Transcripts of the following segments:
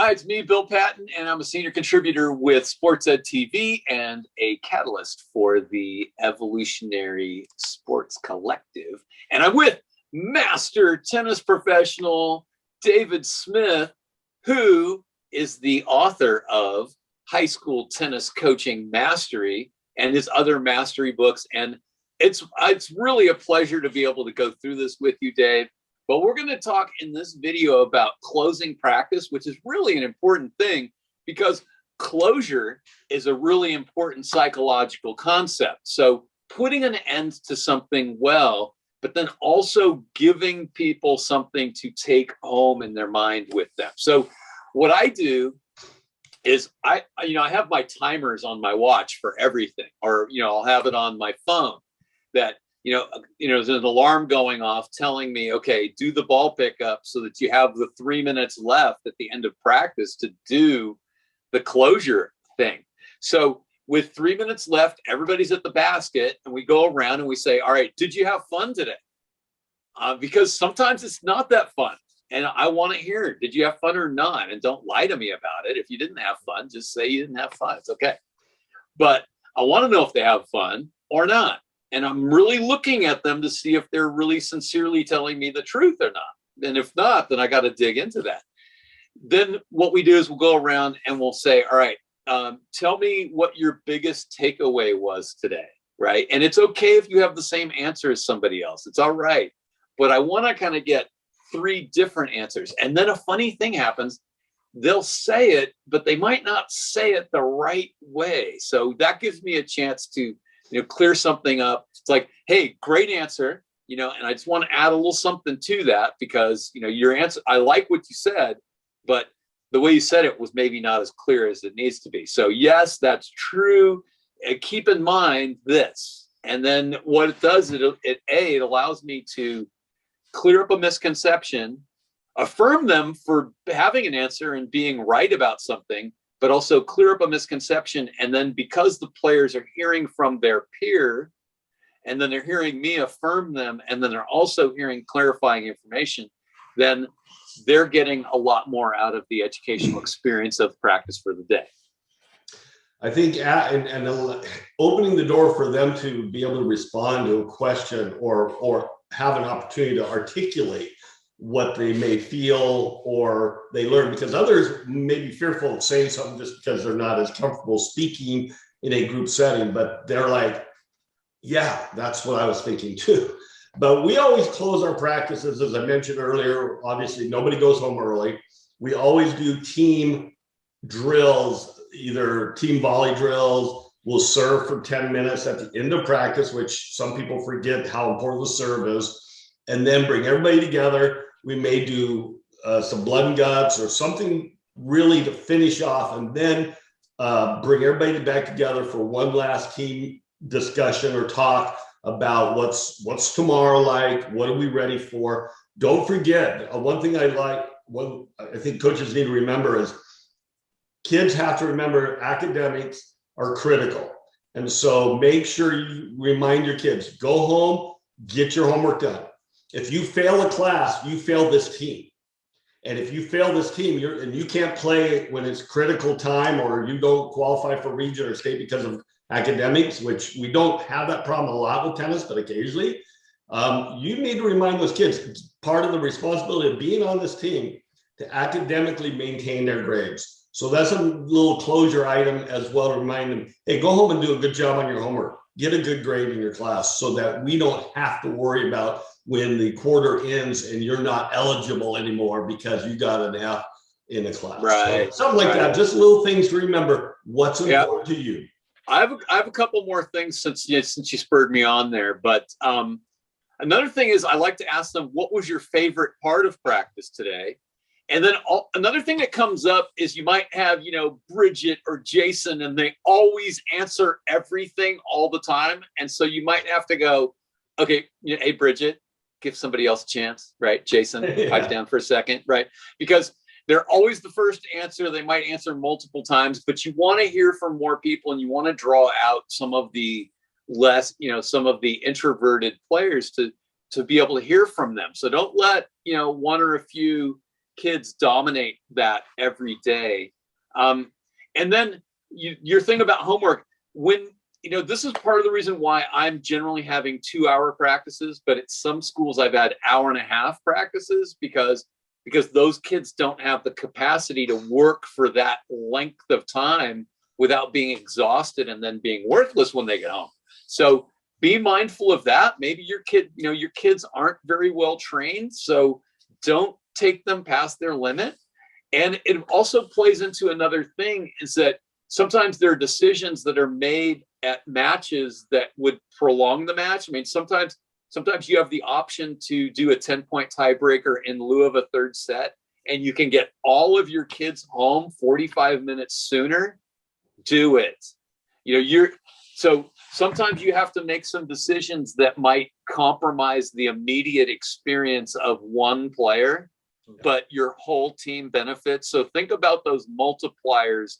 Hi, it's me, Bill Patton, and I'm a senior contributor with Sports Ed TV and a catalyst for the Evolutionary Sports Collective. And I'm with master tennis professional David Smith, who is the author of High School Tennis Coaching Mastery and his other mastery books. And it's really a pleasure to be able to go through this with you, Dave. But we're going to talk in this video about closing practice, which is really an important thing because closure is a really important psychological concept. So putting an end to something well, but then also giving people something to take home in their mind with them. So what I do is I have my timers on my watch for everything, or, I'll have it on my phone that, there's an alarm going off telling me, okay, do the ball pickup so that you have the 3 minutes left at the end of practice to do the closure thing. So with 3 minutes left, everybody's at the basket and we go around and we say, all right, did you have fun today? Because sometimes it's not that fun. And I want to hear, did you have fun or not? And don't lie to me about it. If you didn't have fun, just say you didn't have fun. It's okay. But I want to know if they have fun or not. And I'm really looking at them to see if they're really sincerely telling me the truth or not. And if not, then I got to dig into that. Then what we do is we'll go around and we'll say, all right, tell me what your biggest takeaway was today, right? And it's okay if you have the same answer as somebody else. It's all right. But I want to kind of get 3 different answers. And then a funny thing happens. They'll say it, but they might not say it the right way. So that gives me a chance to clear something up. It's like, hey, great answer, and I just want to add a little something to that because, your answer, I like what you said, but the way you said it was maybe not as clear as it needs to be. So yes, that's true. And keep in mind this. And then what it does, it allows me to clear up a misconception, affirm them for having an answer and being right about something, but also clear up a misconception. And then because the players are hearing from their peer, and then they're hearing me affirm them, and then they're also hearing clarifying information, then they're getting a lot more out of the educational experience of practice for the day. I think and opening the door for them to be able to respond to a question or have an opportunity to articulate what they may feel or they learn, because others may be fearful of saying something just because they're not as comfortable speaking in a group setting, but they're like, yeah, that's what I was thinking too. But we always close our practices, as I mentioned earlier. Obviously, nobody goes home early. We always do team drills, either team volley drills. We'll serve for 10 minutes at the end of practice, which some people forget how important the serve is, and then bring everybody together. We may do some blood and guts or something really to finish off, and then bring everybody back together for one last team discussion or talk about what's tomorrow like, what are we ready for. Don't forget, one thing I think coaches need to remember is kids have to remember academics are critical. And so make sure you remind your kids, go home, get your homework done. If you fail a class, you fail this team. And if you fail this team, and you can't play when it's critical time, or you don't qualify for region or state because of academics, which we don't have that problem a lot with tennis, but occasionally, you need to remind those kids, it's part of the responsibility of being on this team to academically maintain their grades. So that's a little closure item as well to remind them, hey, go home and do a good job on your homework. Get a good grade in your class so that we don't have to worry about when the quarter ends and you're not eligible anymore because you got an F in the class. Right. So something like that. Just little things to remember what's important to you. I have a couple more things since you spurred me on there. But another thing is I like to ask them, what was your favorite part of practice today? And then another thing that comes up is you might have, Bridget or Jason, and they always answer everything all the time. And so you might have to go, okay, hey, Bridget, give somebody else a chance, right? Jason, pipe down for a second, right? Because they're always the first to answer. They might answer multiple times, but you want to hear from more people and you want to draw out some of the less, some of the introverted players to be able to hear from them. So don't let, one or a few kids dominate that every day. And then your thing about homework, when, this is part of the reason why I'm generally having 2-hour practices, but at some schools I've had 1.5-hour practices because those kids don't have the capacity to work for that length of time without being exhausted and then being worthless when they get home. So be mindful of that. Maybe your kids aren't very well trained, so don't take them past their limit. And it also plays into another thing, is that sometimes there are decisions that are made at matches that would prolong the match. I mean, sometimes you have the option to do a 10-point tiebreaker in lieu of a third set, and you can get all of your kids home 45 minutes sooner. Do it. So sometimes you have to make some decisions that might compromise the immediate experience of one player, but your whole team benefits. So think about those multipliers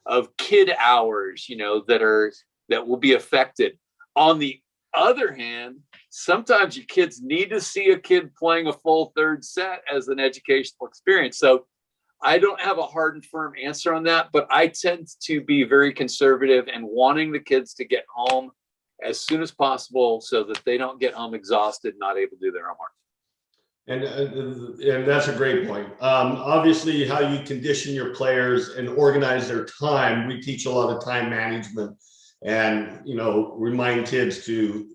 of kid hours, that will be affected. On the other hand, sometimes your kids need to see a kid playing a full third set as an educational experience. So I don't have a hard and firm answer on that, but I tend to be very conservative and wanting the kids to get home as soon as possible so that they don't get home exhausted, not able to do their homework. And that's a great point. Obviously, how you condition your players and organize their time. We teach a lot of time management, and remind kids to,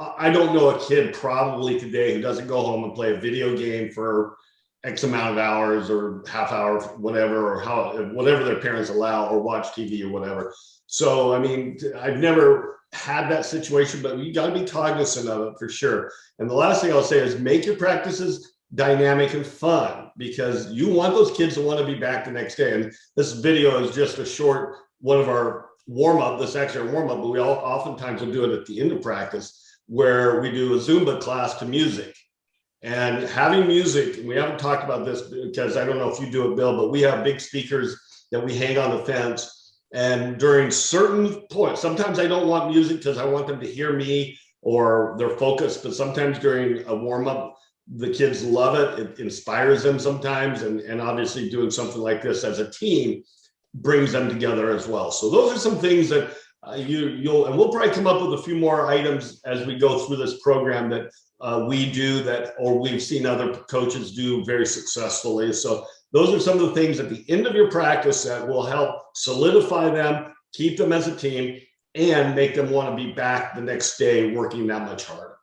I don't know a kid probably today who doesn't go home and play a video game for X amount of hours or half hour, whatever, or whatever their parents allow, or watch TV or whatever. So, I mean, I've never had that situation, but you got to be cognizant of it for sure. And the last thing I'll say is make your practices dynamic and fun, because you want those kids to want to be back the next day. And this video is just a short one of our warm-up, this extra warm-up, but we oftentimes will do it at the end of practice, where we do a Zumba class to music. And having music, and we haven't talked about this because I don't know if you do it, Bill, but we have big speakers that we hang on the fence. And during certain points, sometimes I don't want music because I want them to hear me or they're focused, but sometimes during a warm-up, the kids love it. It inspires them sometimes. And obviously doing something like this as a team brings them together as well. So those are some things that and we'll probably come up with a few more items as we go through this program that we do or we've seen other coaches do very successfully. So those are some of the things at the end of your practice that will help solidify them, keep them as a team, and make them want to be back the next day working that much harder.